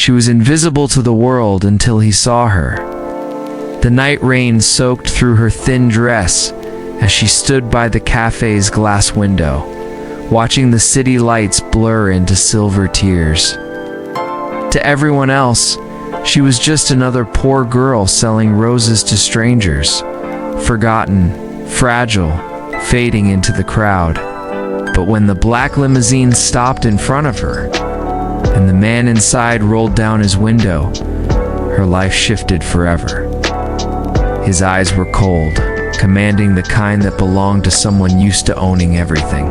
She was invisible to the world until he saw her. The night rain soaked through her thin dress as she stood by the cafe's glass window, watching the city lights blur into silver tears. To everyone else, she was just another poor girl selling roses to strangers, forgotten, fragile, fading into the crowd. But when the black limousine stopped in front of her, and the man inside rolled down his window, her life shifted forever. His eyes were cold, commanding the kind that belonged to someone used to owning everything.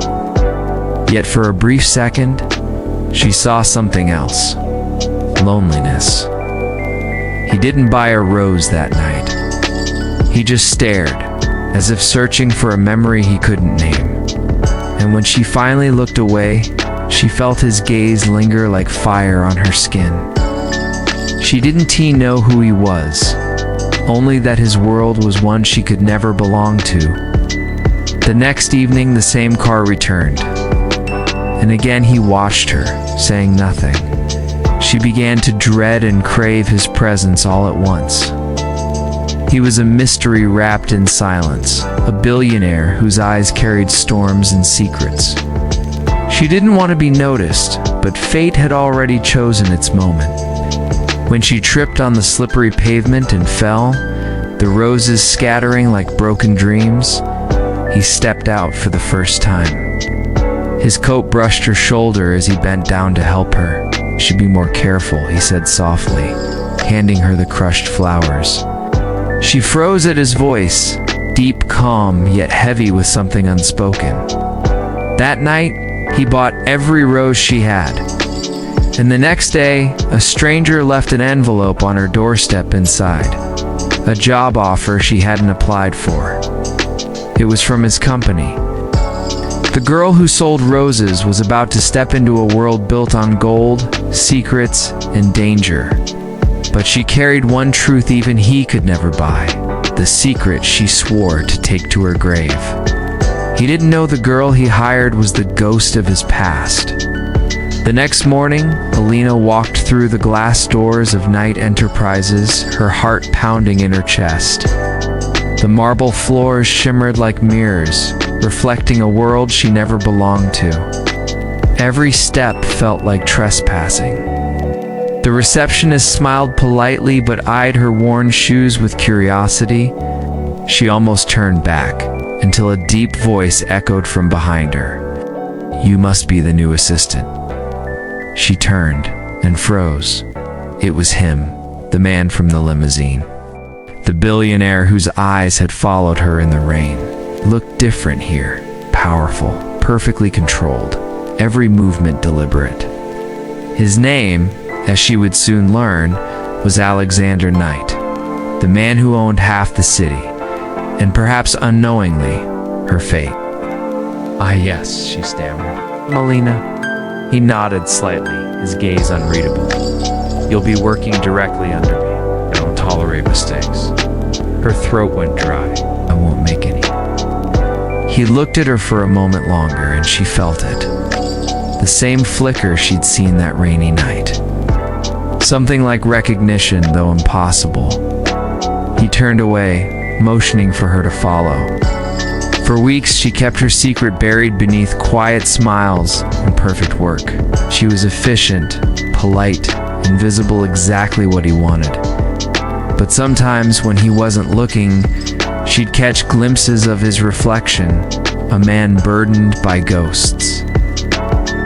Yet for a brief second, she saw something else: loneliness. He didn't buy a rose that night. He just stared, as if searching for a memory he couldn't name. And when she finally looked away, she felt his gaze linger like fire on her skin. She didn't know who he was, only that his world was one she could never belong to. The next evening, the same car returned, and again he watched her, saying nothing. She began to dread and crave his presence all at once. He was a mystery wrapped in silence, a billionaire whose eyes carried storms and secrets. She didn't want to be noticed, but fate had already chosen its moment. When she tripped on the slippery pavement and fell, the roses scattering like broken dreams, he stepped out for the first time. His coat brushed her shoulder as he bent down to help her. "You should be more careful," he said softly, handing her the crushed flowers. She froze at his voice, deep, calm, yet heavy with something unspoken. That night, he bought every rose she had. And the next day, a stranger left an envelope on her doorstep inside, a job offer she hadn't applied for. It was from his company. The girl who sold roses was about to step into a world built on gold, secrets, and danger. But she carried one truth even he could never buy, the secret she swore to take to her grave. He didn't know the girl he hired was the ghost of his past. The next morning, Alina walked through the glass doors of Knight Enterprises, her heart pounding in her chest. The marble floors shimmered like mirrors, reflecting a world she never belonged to. Every step felt like trespassing. The receptionist smiled politely but eyed her worn shoes with curiosity. She almost turned back, until a deep voice echoed from behind her. "You must be the new assistant." She turned and froze. It was him, the man from the limousine. The billionaire whose eyes had followed her in the rain. Looked different here, powerful, perfectly controlled, every movement deliberate. His name, as she would soon learn, was Alexander Knight, the man who owned half the city, and perhaps unknowingly, her fate. "Ah yes," she stammered. "Alina." He nodded slightly, his gaze unreadable. "You'll be working directly under me. I don't tolerate mistakes." Her throat went dry. "I won't make any." He looked at her for a moment longer, and she felt it. The same flicker she'd seen that rainy night. Something like recognition, though impossible. He turned away, motioning for her to follow. For weeks, she kept her secret buried beneath quiet smiles and perfect work. She was efficient, polite, and visible exactly what he wanted. But sometimes, when he wasn't looking, she'd catch glimpses of his reflection, a man burdened by ghosts.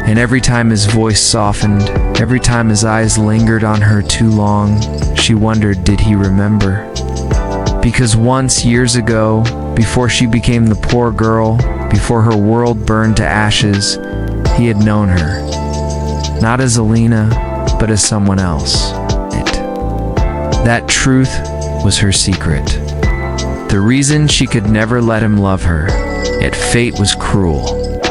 And every time his voice softened, every time his eyes lingered on her too long, she wondered, did he remember? Because once, years ago, before she became the poor girl, before her world burned to ashes, he had known her. Not as Alina, but as someone else. That truth was her secret. The reason she could never let him love her, yet fate was cruel.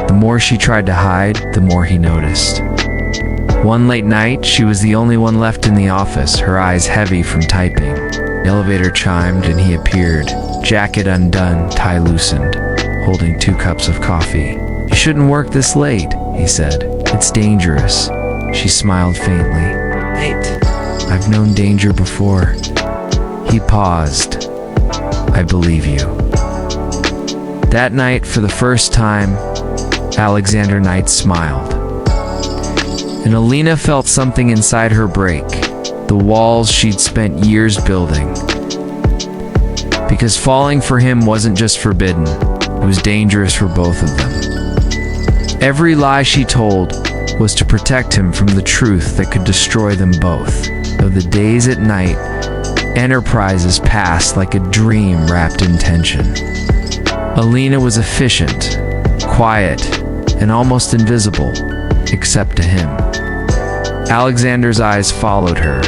The more she tried to hide, the more he noticed. One late night, she was the only one left in the office, her eyes heavy from typing. The elevator chimed and he appeared, jacket undone, tie loosened, holding 2 cups of coffee. "You shouldn't work this late," he said. "It's dangerous." She smiled faintly. "Nate." I've known danger before." He paused. "I believe you." That night, for the first time, Alexander Knight smiled. And Alina felt something inside her break, the walls she'd spent years building. Because falling for him wasn't just forbidden, it was dangerous for both of them. Every lie she told was to protect him from the truth that could destroy them both. Though the days at night, enterprises passed like a dream wrapped in tension. Alina was efficient, quiet, and almost invisible, except to him. Alexander's eyes followed her,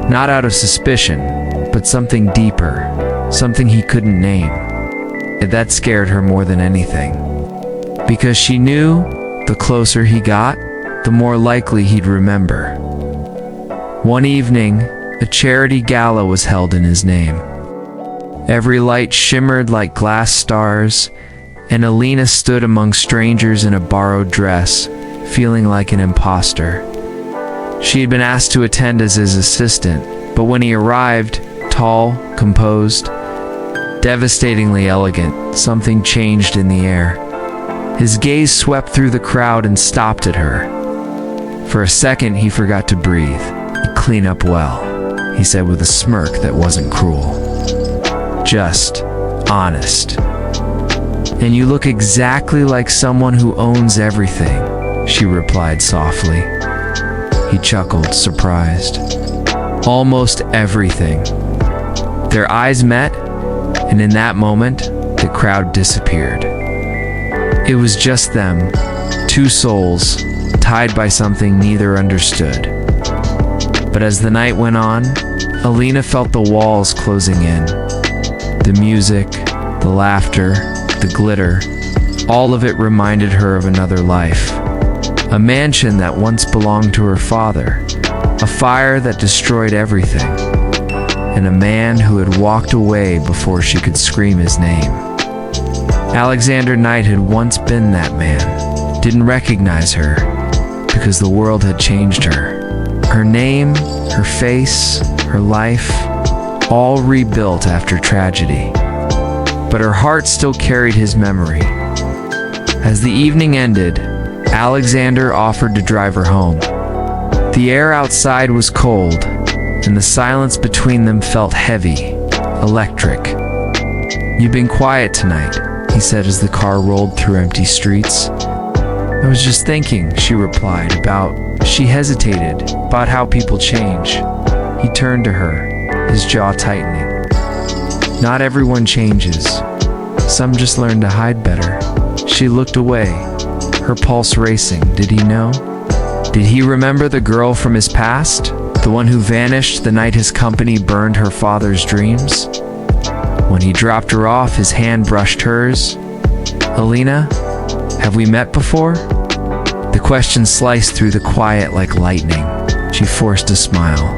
not out of suspicion, but something deeper, something he couldn't name. And that scared her more than anything. Because she knew the closer he got, the more likely he'd remember. One evening, a charity gala was held in his name. Every light shimmered like glass stars, and Alina stood among strangers in a borrowed dress, feeling like an imposter. She had been asked to attend as his assistant, but when he arrived, tall, composed, devastatingly elegant, something changed in the air. His gaze swept through the crowd and stopped at her. For a second, he forgot to breathe. "You clean up well," he said with a smirk that wasn't cruel. "Just honest. And you look exactly like someone who owns everything," she replied softly. He chuckled, surprised. "Almost everything." Their eyes met, and in that moment, the crowd disappeared. It was just them, two souls, tied by something neither understood. But as the night went on, Alina felt the walls closing in. The music, the laughter, the glitter, all of it reminded her of another life. A mansion that once belonged to her father, a fire that destroyed everything, and a man who had walked away before she could scream his name. Alexander Knight had once been that man, didn't recognize her, because the world had changed her. Her name, her face, her life, all rebuilt after tragedy. But her heart still carried his memory. As the evening ended, Alexander offered to drive her home. The air outside was cold, and the silence between them felt heavy, electric. "You've been quiet tonight," he said as the car rolled through empty streets. "I was just thinking," she replied, She hesitated, about how people change. He turned to her, his jaw tightening. "Not everyone changes. Some just learn to hide better." She looked away, her pulse racing. Did he know? Did he remember the girl from his past? The one who vanished the night his company burned her father's dreams? When he dropped her off, his hand brushed hers. "Alina, have we met before?" The question sliced through the quiet like lightning. She forced a smile.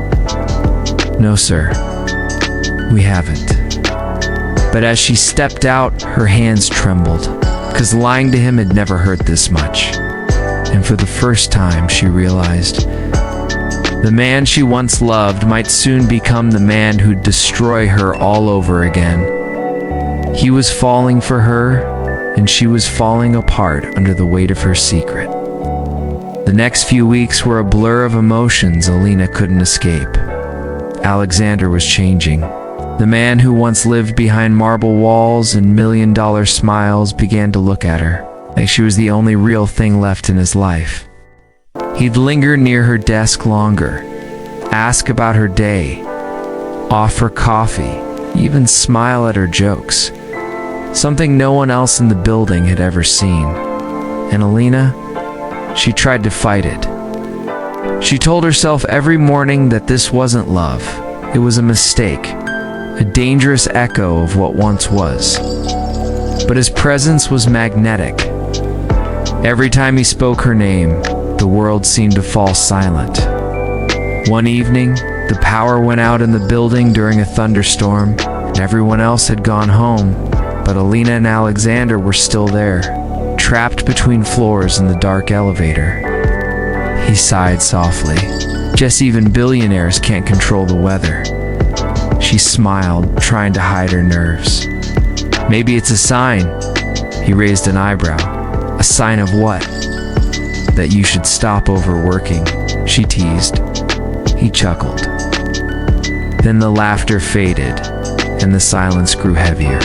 "No, sir, we haven't." But as she stepped out, her hands trembled, because lying to him had never hurt this much. And for the first time, she realized the man she once loved might soon become the man who'd destroy her all over again. He was falling for her, and she was falling apart under the weight of her secret. The next few weeks were a blur of emotions Alina couldn't escape. Alexander was changing. The man who once lived behind marble walls and million-dollar smiles began to look at her, like she was the only real thing left in his life. He'd linger near her desk longer, ask about her day, offer coffee, even smile at her jokes. Something no one else in the building had ever seen. And Alina, she tried to fight it. She told herself every morning that this wasn't love. It was a mistake, a dangerous echo of what once was. But his presence was magnetic. Every time he spoke her name, the world seemed to fall silent. One evening, the power went out in the building during a thunderstorm, and everyone else had gone home, but Alina and Alexander were still there, trapped between floors in the dark elevator. He sighed softly. Just even billionaires can't control the weather." She smiled, trying to hide her nerves. "Maybe it's a sign." He raised an eyebrow. "A sign of what?" "That you should stop overworking," she teased. He chuckled. Then the laughter faded, and the silence grew heavier.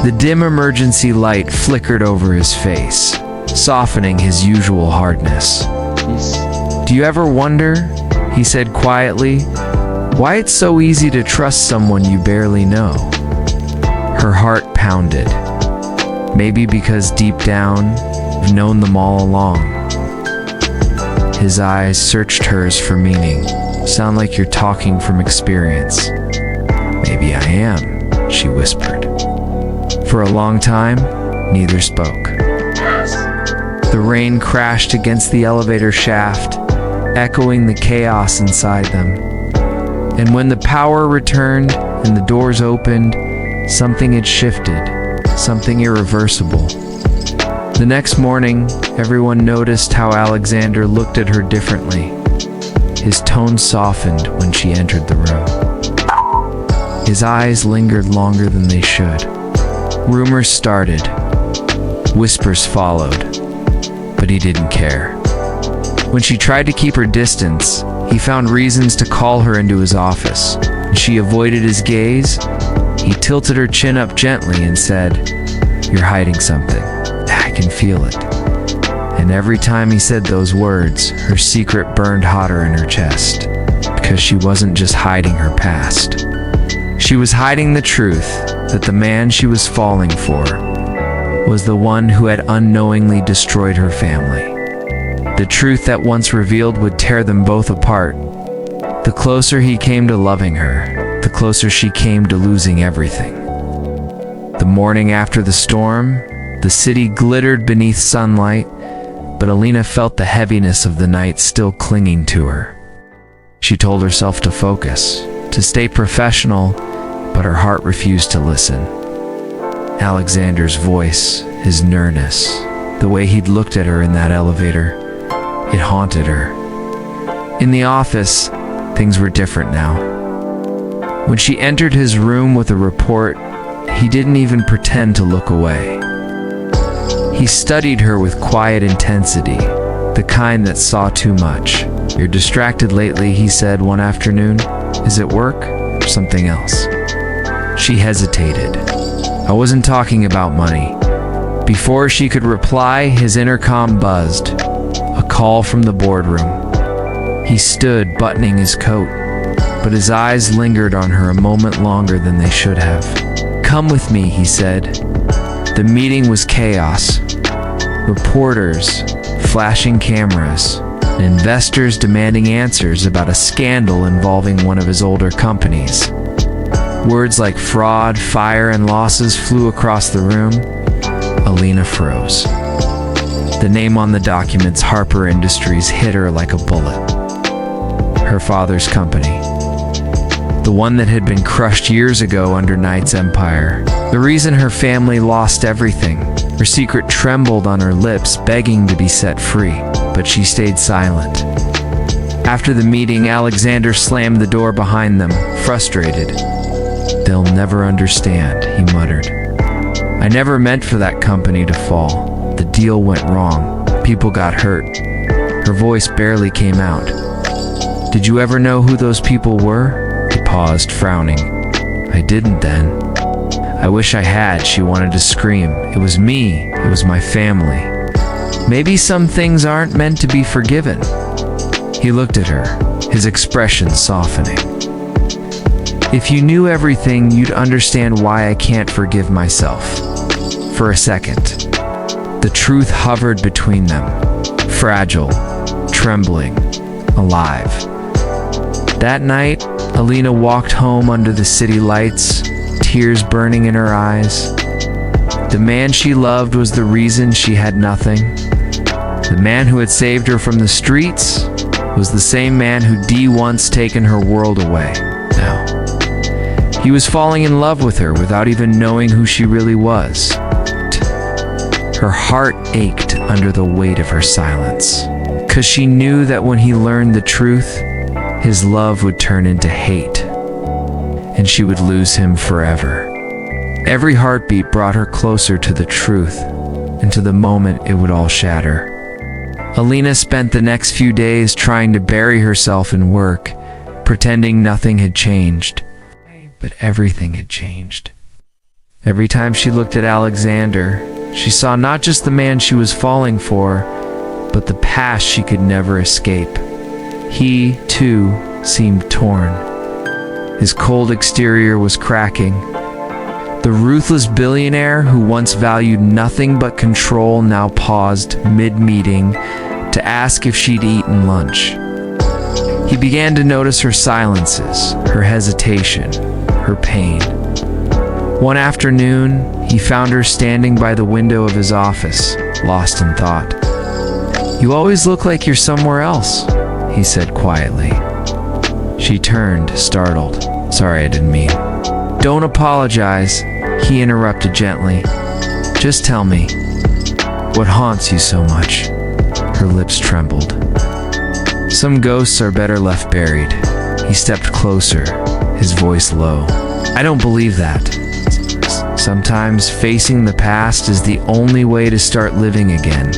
The dim emergency light flickered over his face, softening his usual hardness. "Do you ever wonder," he said quietly, "why it's so easy to trust someone you barely know?" Her heart pounded. Maybe because deep down, you've known them all along. His eyes searched hers for meaning. "Sound like you're talking from experience." "Maybe I am," she whispered. For a long time, neither spoke. The rain crashed against the elevator shaft, echoing the chaos inside them. And when the power returned and the doors opened, something had shifted, something irreversible. The next morning, everyone noticed how Alexander looked at her differently. His tone softened when she entered the room. His eyes lingered longer than they should. Rumors started. Whispers followed. But he didn't care. When she tried to keep her distance, he found reasons to call her into his office. When she avoided his gaze, he tilted her chin up gently and said, "You're hiding something. I can feel it." And every time he said those words, her secret burned hotter in her chest, because she wasn't just hiding her past. She was hiding the truth that the man she was falling for was the one who had unknowingly destroyed her family. The truth that once revealed would tear them both apart. The closer he came to loving her, the closer she came to losing everything. The morning after the storm, the city glittered beneath sunlight, but Alina felt the heaviness of the night still clinging to her. She told herself to focus, to stay professional, but her heart refused to listen. Alexander's voice, his nearness, the way he'd looked at her in that elevator, it haunted her. In the office, things were different now. When she entered his room with a report, he didn't even pretend to look away. He studied her with quiet intensity, the kind that saw too much. "You're distracted lately," he said one afternoon. "Is it work or something else?" She hesitated. "I wasn't talking about money." Before she could reply, his intercom buzzed. A call from the boardroom. He stood, buttoning his coat, but his eyes lingered on her a moment longer than they should have. "Come with me," he said. The meeting was chaos. Reporters, flashing cameras, and investors demanding answers about a scandal involving one of his older companies. Words like fraud, fire, and losses flew across the room. Alina froze. The name on the documents, Harper Industries, hit her like a bullet. Her father's company. The one that had been crushed years ago under Knight's empire. The reason her family lost everything. Her secret trembled on her lips, begging to be set free, but she stayed silent. After the meeting, Alexander slammed the door behind them, frustrated. "They'll never understand," he muttered. "I never meant for that company to fall. The deal went wrong. People got hurt." Her voice barely came out. "Did you ever know who those people were?" He paused, frowning. "I didn't then." "I wish I had," she wanted to scream. "It was me. It was my family. Maybe some things aren't meant to be forgiven." He looked at her, his expression softening. "If you knew everything, you'd understand why I can't forgive myself." For a second, the truth hovered between them, fragile, trembling, alive. That night, Alina walked home under the city lights, tears burning in her eyes. The man she loved was the reason she had nothing. The man who had saved her from the streets was the same man who'd once taken her world away. Now, he was falling in love with her without even knowing who she really was. Her heart ached under the weight of her silence. 'cause she knew that when he learned the truth, his love would turn into hate, and she would lose him forever. Every heartbeat brought her closer to the truth, and to the moment it would all shatter. Alina spent the next few days trying to bury herself in work, pretending nothing had changed. But everything had changed. Every time she looked at Alexander, she saw not just the man she was falling for, but the past she could never escape. He, too, seemed torn. His cold exterior was cracking. The ruthless billionaire who once valued nothing but control now paused mid-meeting to ask if she'd eaten lunch. He began to notice her silences, her hesitation, her pain. One afternoon, he found her standing by the window of his office, lost in thought. "You always look like you're somewhere else," he said quietly. She turned, startled. "Sorry, I didn't mean." "Don't apologize," he interrupted gently. "Just tell me, what haunts you so much?" Her lips trembled. "Some ghosts are better left buried." He stepped closer, his voice low. "I don't believe that. Sometimes facing the past is the only way to start living again."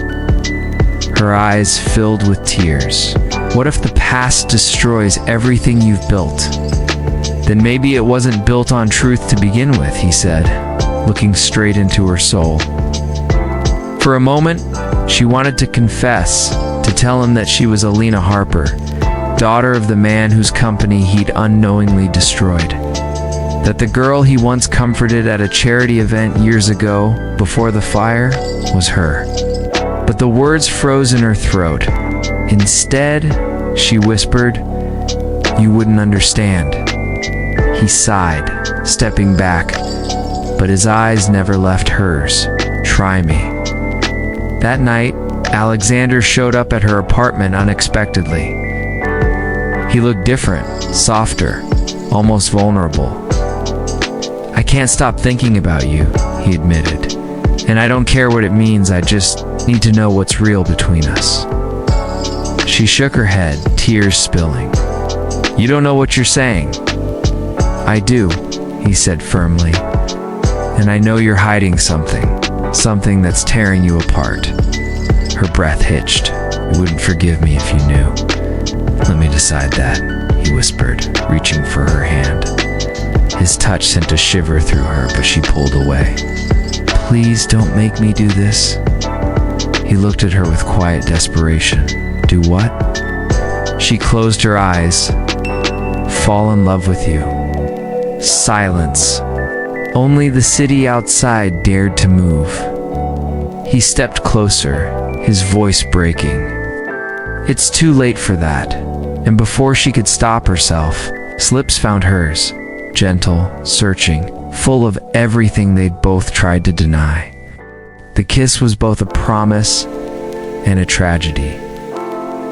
Her eyes filled with tears. "What if the past destroys everything you've built? Then maybe it wasn't built on truth to begin with," he said, looking straight into her soul. For a moment, she wanted to confess, to tell him that she was Alina Harper, daughter of the man whose company he'd unknowingly destroyed. That the girl he once comforted at a charity event years ago, before the fire, was her. But the words froze in her throat. Instead, she whispered, "You wouldn't understand." He sighed, stepping back, but his eyes never left hers. "Try me." That night, Alexander showed up at her apartment unexpectedly. He looked different, softer, almost vulnerable. "I can't stop thinking about you," he admitted. "And I don't care what it means, I just need to know what's real between us." She shook her head, tears spilling. "You don't know what you're saying." "I do," he said firmly. "And I know you're hiding something that's tearing you apart." Her breath hitched. "You wouldn't forgive me if you knew." "Let me decide that," he whispered, reaching for her hand. His touch sent a shiver through her, but she pulled away. "Please don't make me do this." He looked at her with quiet desperation. "Do what?" She closed her eyes. "Fall in love with you." Silence. Only the city outside dared to move. He stepped closer, his voice breaking. "It's too late for that." And before she could stop herself, lips found hers, gentle, searching, full of everything they'd both tried to deny. The kiss was both a promise and a tragedy.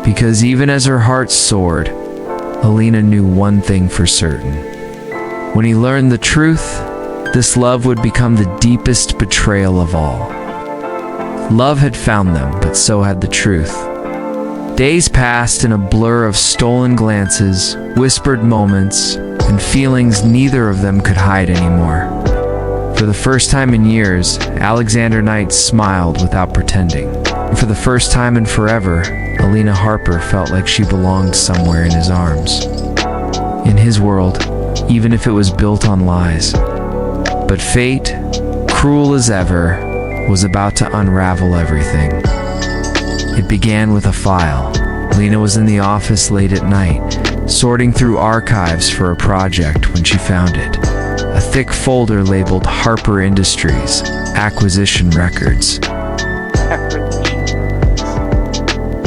Because even as her heart soared, Alina knew one thing for certain. When he learned the truth, this love would become the deepest betrayal of all. Love had found them, but so had the truth. Days passed in a blur of stolen glances, whispered moments, and feelings neither of them could hide anymore. For the first time in years, Alexander Knight smiled without pretending. And for the first time in forever, Alina Harper felt like she belonged somewhere in his arms. In his world, even if it was built on lies. But fate, cruel as ever, was about to unravel everything. It began with a file. Lena was in the office late at night, sorting through archives for a project when she found it. A thick folder labeled Harper Industries, Acquisition Records.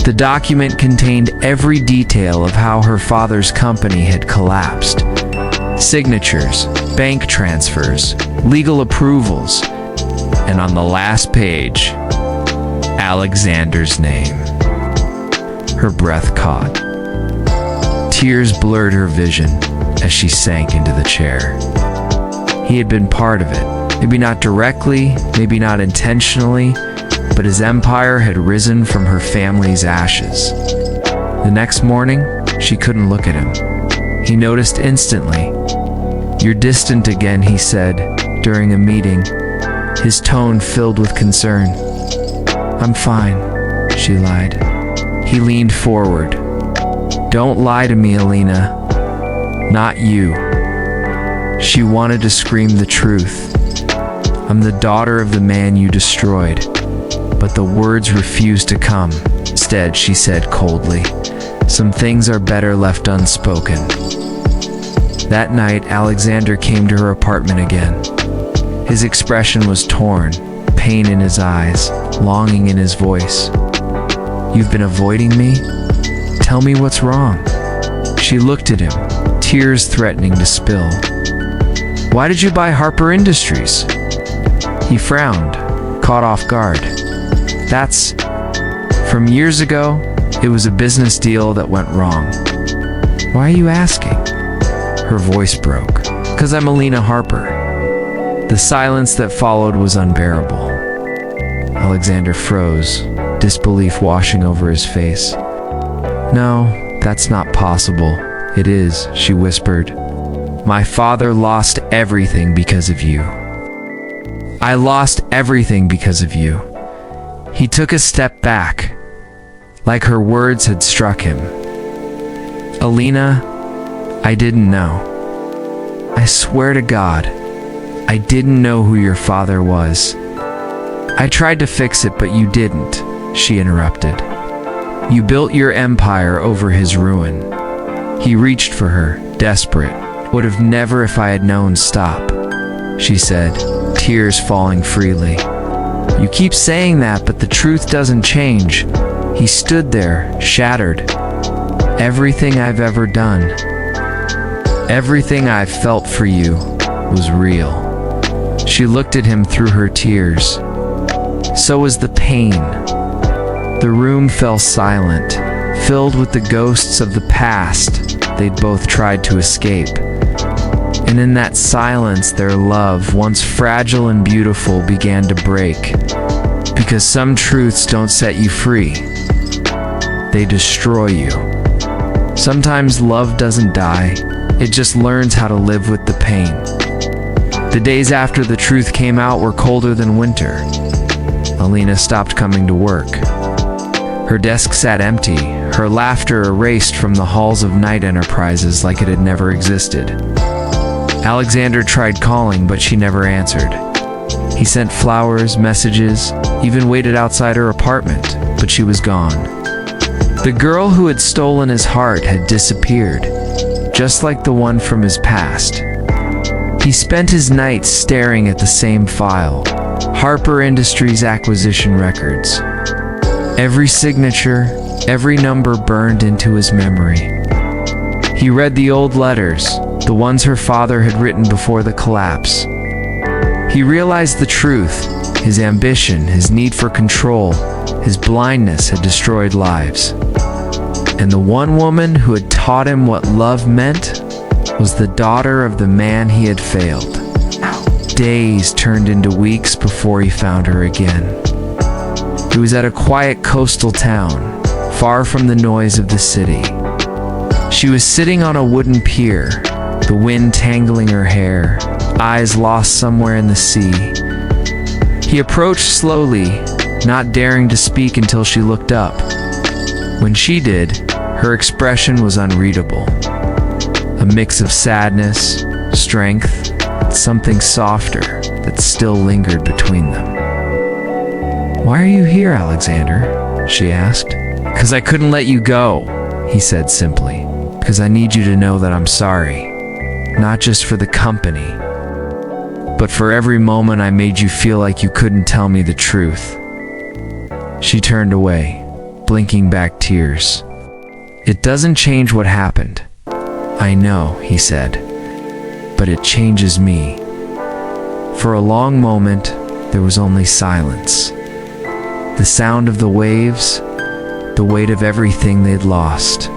The document contained every detail of how her father's company had collapsed. Signatures, bank transfers, legal approvals, and on the last page, Alexander's name. Her breath caught. Tears blurred her vision as she sank into the chair. He had been part of it, maybe not directly, maybe not intentionally, but his empire had risen from her family's ashes. The next morning, she couldn't look at him. He noticed instantly. "You're distant again," he said during a meeting, his tone filled with concern. "I'm fine," she lied. He leaned forward. "Don't lie to me, Alina. Not you." She wanted to scream the truth. "I'm the daughter of the man you destroyed." But the words refused to come. Instead, she said coldly, "Some things are better left unspoken." That night, Alexander came to her apartment again. His expression was torn, pain in his eyes, longing in his voice. "You've been avoiding me? Tell me what's wrong." She looked at him, tears threatening to spill. "Why did you buy Harper Industries?" He frowned, caught off guard. "That's from years ago. It was a business deal that went wrong." "Why are you asking?" Her voice broke. "'Cause I'm Alina Harper." The silence that followed was unbearable. Alexander froze, disbelief washing over his face. "No, that's not possible." "It is," she whispered. "My father lost everything because of you. I lost everything because of you." He took a step back, like her words had struck him. "Alina, I didn't know. I swear to God, I didn't know who your father was. I tried to fix it, but you didn't," she interrupted. "You built your empire over his ruin." He reached for her, desperate. "Would have never if I had known. Stop," she said, tears falling freely. "You keep saying that, but the truth doesn't change." He stood there, shattered. "Everything I've ever done, everything I've felt for you, was real." She looked at him through her tears. So was the pain. The room fell silent, filled with the ghosts of the past they'd both tried to escape. And in that silence, their love, once fragile and beautiful, began to break. Because some truths don't set you free. They destroy you. Sometimes love doesn't die. It just learns how to live with the pain. The days after the truth came out were colder than winter. Alina stopped coming to work. Her desk sat empty, her laughter erased from the halls of Night Enterprises like it had never existed. Alexander tried calling, but she never answered. He sent flowers, messages, even waited outside her apartment, but she was gone. The girl who had stolen his heart had disappeared, just like the one from his past. He spent his nights staring at the same file, Harper Industries acquisition records. Every signature, every number burned into his memory. He read the old letters, the ones her father had written before the collapse. He realized the truth. His ambition, his need for control, his blindness had destroyed lives. And the one woman who had taught him what love meant was the daughter of the man he had failed. Days turned into weeks before he found her again. It was at a quiet coastal town, far from the noise of the city. She was sitting on a wooden pier, the wind tangling her hair, eyes lost somewhere in the sea. He approached slowly, not daring to speak until she looked up. When she did, her expression was unreadable. A mix of sadness, strength, and something softer that still lingered between them. "Why are you here, Alexander?" she asked. "'Cause I couldn't let you go," he said simply. "'Cause I need you to know that I'm sorry. Not just for the company, but for every moment I made you feel like you couldn't tell me the truth." She turned away, blinking back tears. "It doesn't change what happened." "I know," he said, "but it changes me." For a long moment, there was only silence. The sound of the waves, the weight of everything they'd lost.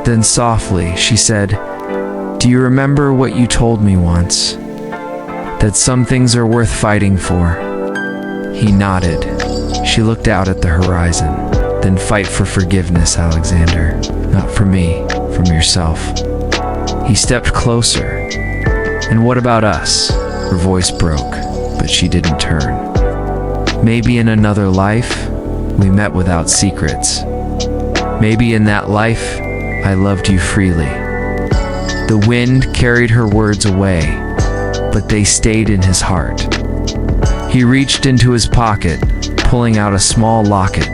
Then softly, she said, "Do you remember what you told me once? That some things are worth fighting for?" He nodded. She looked out at the horizon. Then fight for forgiveness, Alexander. Not from me, from yourself. He stepped closer. And what about us? Her voice broke, but she didn't turn. Maybe in another life, we met without secrets. Maybe in that life, I loved you freely. The wind carried her words away, but they stayed in his heart. He reached into his pocket, pulling out a small locket,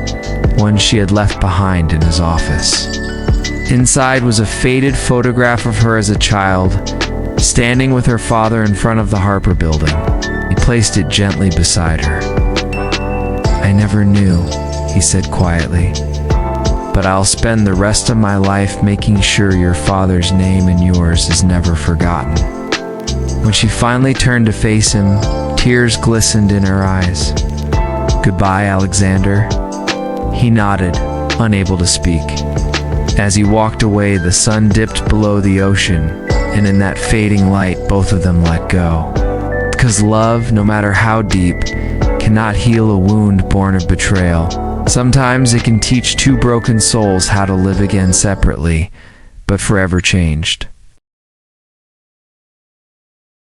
one she had left behind in his office. Inside was a faded photograph of her as a child, standing with her father in front of the Harper building. He placed it gently beside her. "I never knew," he said quietly, "but I'll spend the rest of my life making sure your father's name and yours is never forgotten." When she finally turned to face him, tears glistened in her eyes. "Goodbye, Alexander." He nodded, unable to speak. As he walked away, the sun dipped below the ocean, and in that fading light, both of them let go. Because love, no matter how deep, cannot heal a wound born of betrayal. Sometimes it can teach two broken souls how to live again separately, but forever changed.